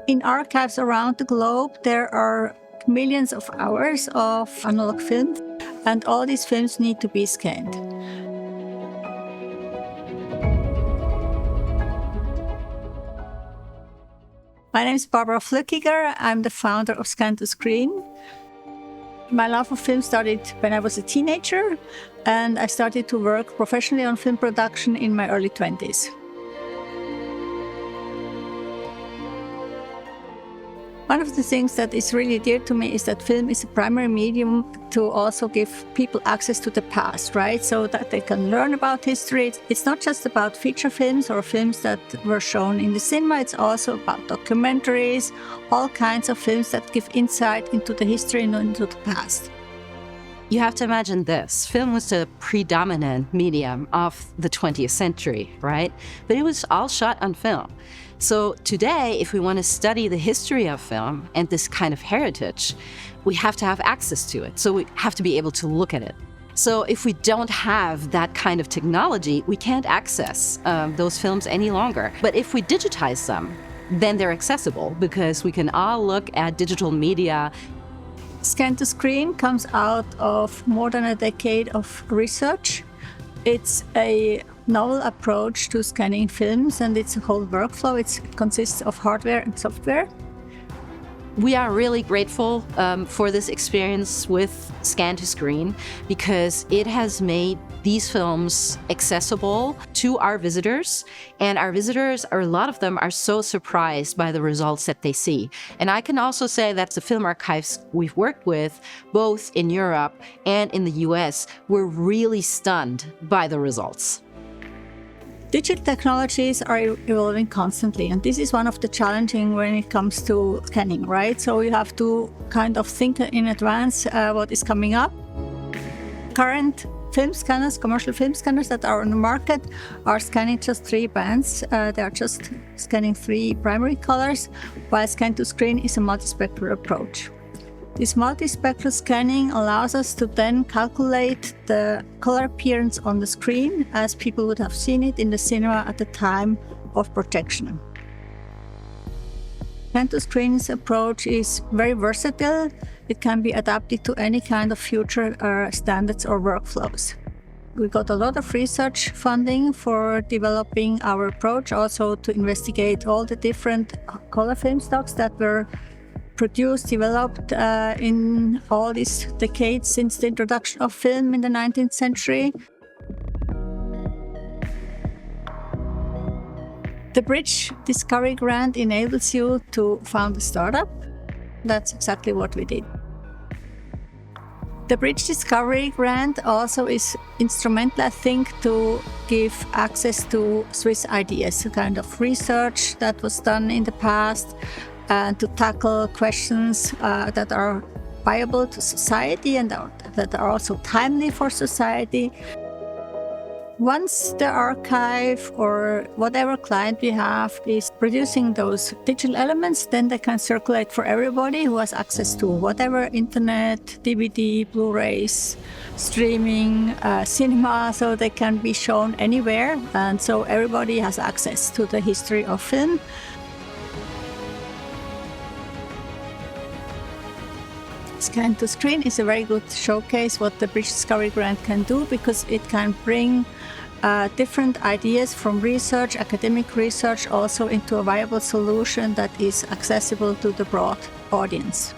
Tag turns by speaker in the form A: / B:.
A: In archives around the globe, there are millions of hours of analog film, and all these films need to be scanned. My name is Barbara Flückiger. I'm the founder of Scan2Screen. My love of film started when I was a teenager, and I started to work professionally on film production in my early 20s. One of the things that is really dear to me is that film is a primary medium to also give people access to the past, right? So that they can learn about history. It's not just about feature films or films that were shown in the cinema. It's also about documentaries, all kinds of films that give insight into the history and into the past.
B: You have to imagine this. Film was the predominant medium of the 20th century, right? But it was all shot on film. So today, if we want to study the history of film and this kind of heritage, we have to have access to it. So we have to be able to look at it. So if we don't have that kind of technology, we can't access those films any longer. But if we digitize them, then they're accessible because we can all look at digital media.
A: Scan2Screen comes out of more than a decade of research. It's a novel approach to scanning films, and it's a whole workflow. It consists of hardware and software.
B: We are really grateful for this experience with Scan2Screen because it has made these films accessible to our visitors. And our visitors, a lot of them, are so surprised by the results that they see. And I can also say that the film archives we've worked with, both in Europe and in the US, were really stunned by the results.
A: Digital technologies are evolving constantly, and this is one of the challenging when it comes to scanning, right? So you have to kind of think in advance what is coming up. Current film scanners, commercial film scanners that are on the market are scanning just 3 bands. They are just scanning 3 primary colors, while Scan2Screen is a multispectral approach. This multispectral scanning allows us to then calculate the color appearance on the screen as people would have seen it in the cinema at the time of projection. Scan2Screen's approach is very versatile. It can be adapted to any kind of future standards or workflows. We got a lot of research funding for developing our approach, also to investigate all the different color film stocks that were produced, developed in all these decades since the introduction of film in the 19th century. The Bridge Discovery Grant enables you to found a startup. That's exactly what we did. The Bridge Discovery Grant also is instrumental, I think, to give access to Swiss ideas, a kind of research that was done in the past, to tackle questions that are viable to society and that are also timely for society. Once the archive or whatever client we have is producing those digital elements, then they can circulate for everybody who has access to whatever internet, DVD, Blu-rays, streaming, cinema, so they can be shown anywhere. And so everybody has access to the history of film. Scan2Screen is a very good showcase what the Bridge Discovery Grant can do, because it can bring different ideas from research, academic research, also into a viable solution that is accessible to the broad audience.